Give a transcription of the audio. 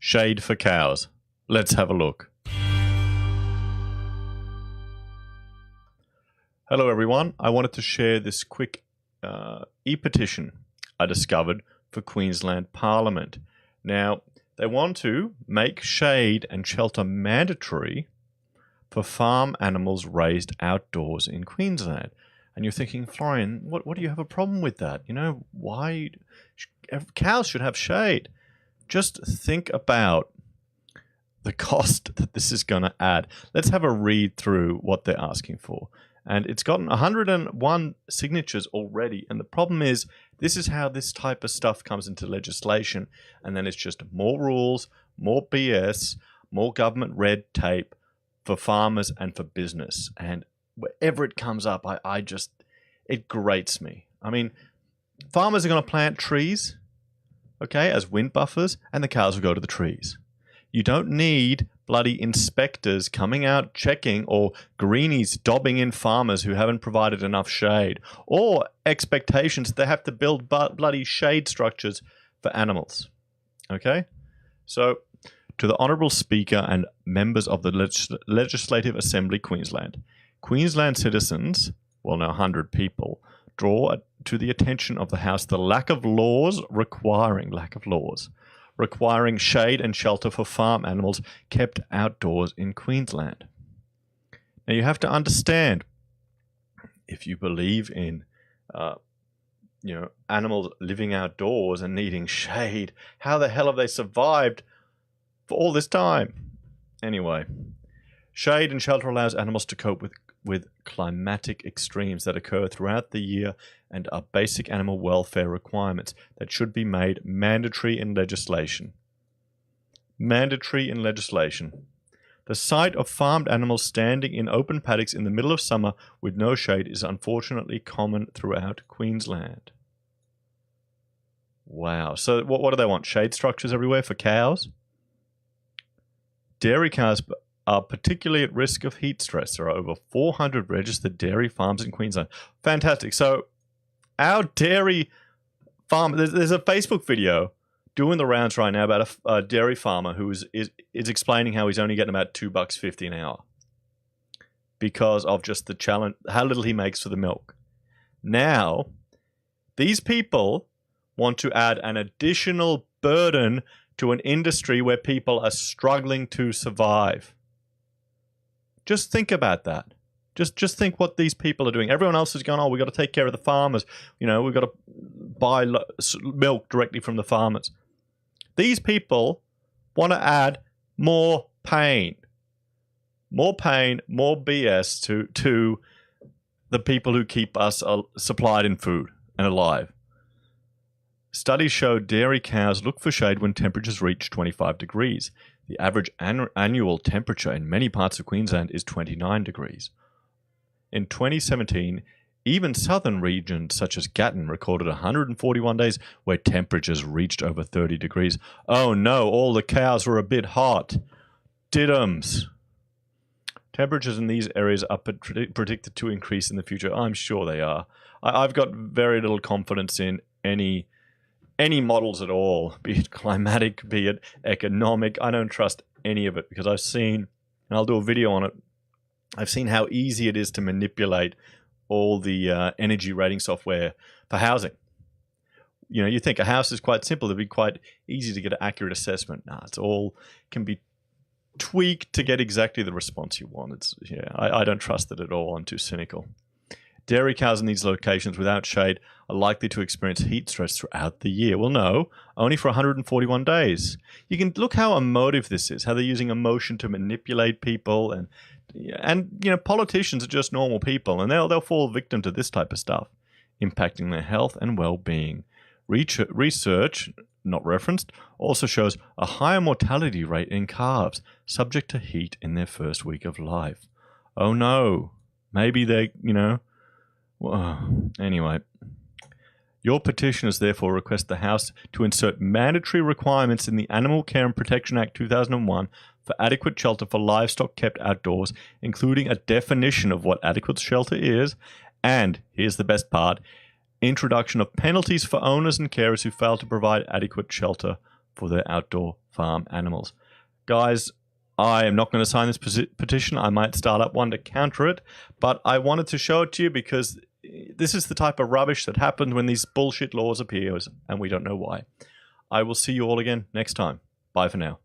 Shade for cows. Let's have a look. Hello everyone, I wanted to share this quick e-petition I discovered for Queensland Parliament. Now, they want to make shade and shelter mandatory for farm animals raised outdoors in Queensland. And you're thinking, Florian, what do you have a problem with that? You know, why cows should have shade? Just think about the cost that this is going to add. Let's have a read through what they're asking for. And it's gotten 101 signatures already. And the problem is, this is how this type of stuff comes into legislation. And then it's just more rules, more BS, more government red tape for farmers and for business. And wherever it comes up, it grates me. I mean, farmers are going to plant trees, okay, as wind buffers, and the cows will go to the trees. You don't need bloody inspectors coming out checking, or greenies dobbing in farmers who haven't provided enough shade, or expectations that they have to build bloody shade structures for animals. Okay? So, to the Honourable Speaker and members of the Legislative Assembly, Queensland citizens, well now 100 people, draw to the attention of the House the lack of laws requiring shade and shelter for farm animals kept outdoors in Queensland. Now you have to understand, if you believe in animals living outdoors and needing shade, how the hell have they survived for all this time? Anyway, shade and shelter allows animals to cope with climatic extremes that occur throughout the year and are basic animal welfare requirements that should be made mandatory in legislation. Mandatory in legislation. The sight of farmed animals standing in open paddocks in the middle of summer with no shade is unfortunately common throughout Queensland. Wow. So what do they want? Shade structures everywhere for cows? Dairy cows are particularly at risk of heat stress. There are over 400 registered dairy farms in Queensland. Fantastic. So our dairy farm, there's a Facebook video doing the rounds right now about a dairy farmer who is explaining how he's only getting about $2.50 an hour because of just the challenge, how little he makes for the milk. Now, these people want to add an additional burden to an industry where people are struggling to survive. Just think about that. Just think what these people are doing. Everyone else is going, oh, we've got to take care of the farmers. You know, we've got to buy milk directly from the farmers. These people want to add more pain. More pain, more BS to the people who keep us supplied in food and alive. Studies show dairy cows look for shade when temperatures reach 25 degrees. The average annual temperature in many parts of Queensland is 29 degrees. In 2017, even southern regions such as Gatton recorded 141 days where temperatures reached over 30 degrees. Oh no, all the cows were a bit hot. Diddums. Temperatures in these areas are predicted to increase in the future. I'm sure they are. I've got very little confidence in any models at all, be it climatic, be it economic. I don't trust any of it because I've seen, and I'll do a video on it, I've seen how easy it is to manipulate all the energy rating software for housing. You know, you think a house is quite simple. It'd be quite easy to get an accurate assessment. No, it's all can be tweaked to get exactly the response you want. I don't trust it at all. I'm too cynical. Dairy cows in these locations without shade are likely to experience heat stress throughout the year. Well, no, only for 141 days. You can look how emotive this is, how they're using emotion to manipulate people, and you know, politicians are just normal people, and they'll fall victim to this type of stuff, impacting their health and well-being. Research, not referenced, also shows a higher mortality rate in calves subject to heat in their first week of life. Oh no, maybe they, you know. Anyway, your petitioners therefore request the House to insert mandatory requirements in the Animal Care and Protection Act 2001 for adequate shelter for livestock kept outdoors, including a definition of what adequate shelter is, and, here's the best part, introduction of penalties for owners and carers who fail to provide adequate shelter for their outdoor farm animals. Guys, I am not going to sign this petition. I might start up one to counter it, but I wanted to show it to you because this is the type of rubbish that happened when these bullshit laws appear, and we don't know why. I will see you all again next time. Bye for now.